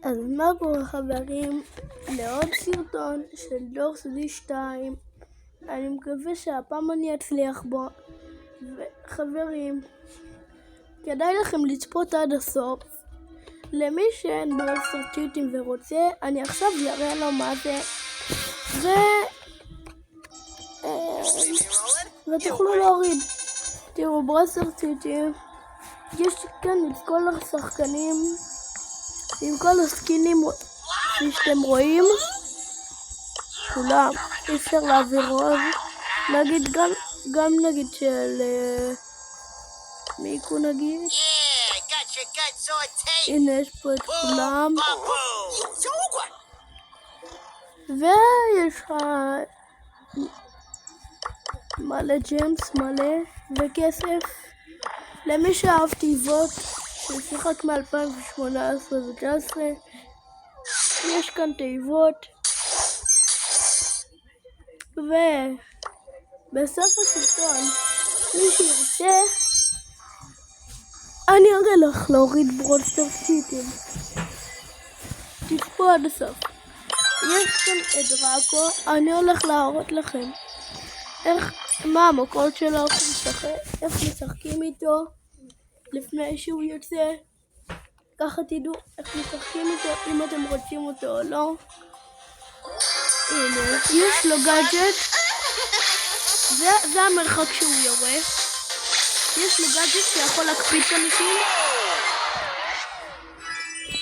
אז מה קורה חברים? לעוד סרטון של דור סודי 2. אני מקווה שהפעם אני אצליח בו. וחברים, כדאי לכם לצפות עד הסוף. למי שאין בו סרטיוטים ורוצה, אני עכשיו אראה לו מה זה. ותוכלו להוריד. תראו, ברסרטיוטים יש כאן את כל השחקנים עם כל הסקינים שאתם רואים, כולם. אי אפשר להעביר עוד. נגיד גם נגיד של מיקו נגיד. הנה יש פה את כולם. ויש לך מלא ג'יימס, מלא וכסף. למי שאהב תיבות ששיחק מ-2018 ו-2019, יש כאן תיבות. ובסוף הסרטון, מי שירצה, אני אראה לך להוריד ברול סטאר שיטים. תצפו עד הסוף. יש כאן את דראקו, אני הולך להראות לכם מה המקור שלו, איך משחקים איתו לפני שהוא יוצא. ככה תדעו איך משחקים איתו, אם אתם רוצים אותו או לא. הנה, יש לו גאדג'ט. זה המרחק שהוא יורה. יש לו גאדג'ט שיכול להקפיץ אנשים.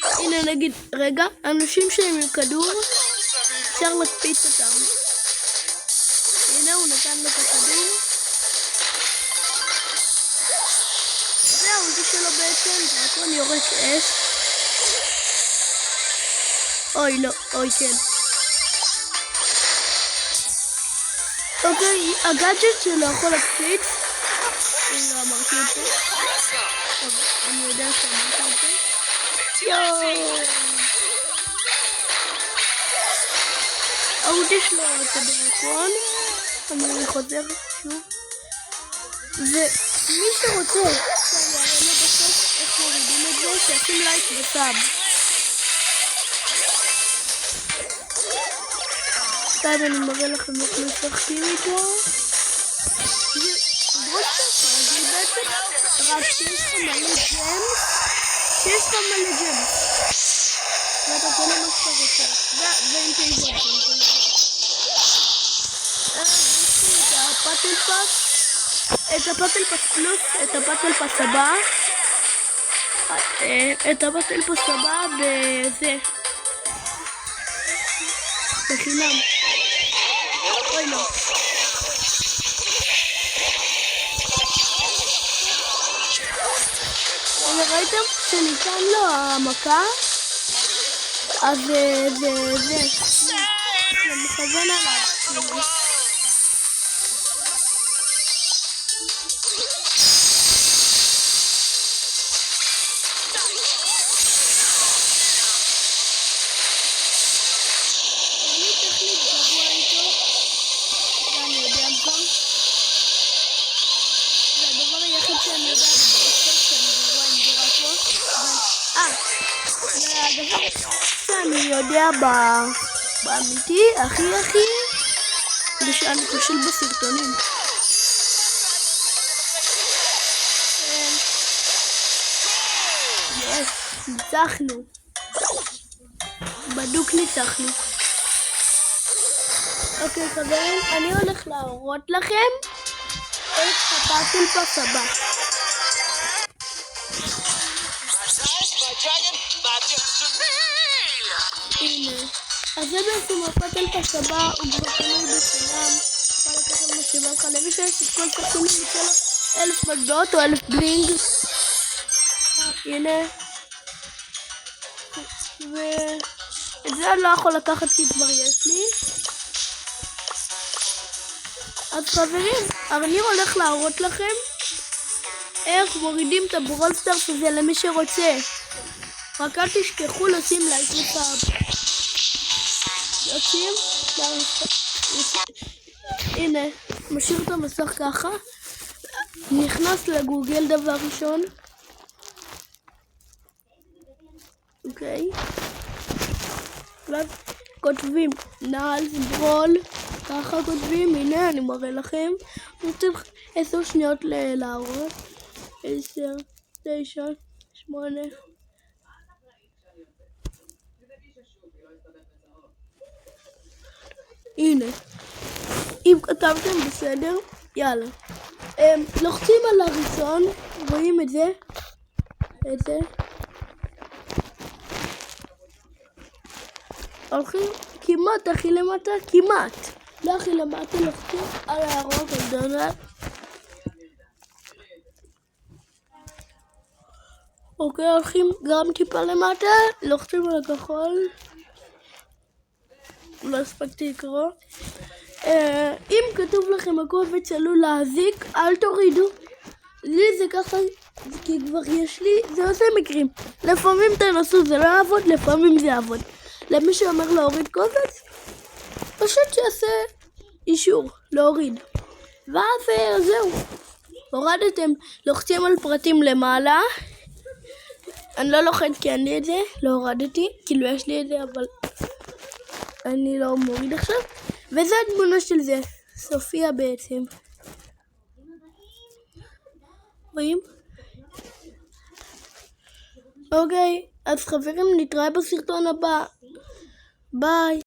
הנה נגיד, רגע, אנשים שהם עם כדור, אפשר להקפיץ אותם. הנה הוא נתן לו את הכדור. זה האולטי שלו בעצם, דראקון יורק אש. אוי לא, אוי כן. אוקיי, הגאדג'ט שלו יכול להקפיץ. אם לא אמרתי את זה. אני יודע שאמרתי את זה. יואו. האולטי שלו את הדראקון. אני חוזר שוב. ומי שרוצה שאני אראה לו בסוף איך מורידים את זה, שישים לייק וסאב. עכשיו אני מראה לכם איך משחקים איתו. זה ברוסטר רגיל בעצם, רק שיש לך מלא ג'יימס. ואתה קונה מה שאתה רוצה. ואין תיבות. את הפאטל פס פלוס, את הפאטל פס הבא. את הפאטל פס הבא בזה. בחינם. אוי לא. ראיתם שניתן לו המכה? אז זה מכוון עליו. אני יודע באמיתי הכי זה שאני חושל בסרטונים. ניצחנו. בדוק ניצחנו. אוקיי חברים, אני הולך להראות לכם את הפאטל פס הבא. הנה, אז זה בעצם הפאטל פס הבא, הוא כבר קנוי בחינם. אפשר לקחת מה שבא לך למי שיש את כל שחקנים בצלע 1000 מטבעות או 1000 בלינג. הנה. ואת זה אני לא יכול לקחת כי כבר יש לי. אז חברים, אני הולך להראות לכם איך מורידים את הברול סטארס הזה למי שרוצה. רק אל תשכחו לשים לייק וסאב. יוצאים, הנה, משאיר את המסך ככה, נכנס לגוגל דבר ראשון, אוקיי, ואז כותבים נעל ברול, ככה כותבים, הנה אני מראה לכם. צריך 10 שניות להראות. 10, 9, 8. הנה, אם כתבתם בסדר, יאללה. לוחצים על הראשון, רואים את זה? הולכים כמעט הכי למטה, כמעט. לא הכי למטה, לוחצים על הירוק, על דונלד. אוקיי, הולכים גם טיפה למטה, לוחצים על הכחול. לא הספקתי לקרוא. אם כתוב לכם הקובץ עלול להזיק, אל תורידו. לי זה ככה, כי כבר יש לי, זה עושה מקרים. לפעמים תנסו, זה לא יעבוד, לפעמים זה יעבוד. למי שאומר להוריד קובץ, פשוט שיעשה אישור, להוריד. ואז זהו. הורדתם, לוחצים על פרטים למעלה. אני לא לוחץ כי אני את זה, לא הורדתי, כאילו יש לי את זה, אבל אני לא מוריד עכשיו. וזה התמונה של זה, סופיה בעצם. רואים? אוקיי, אז חברים, נתראה בסרטון הבא. ביי.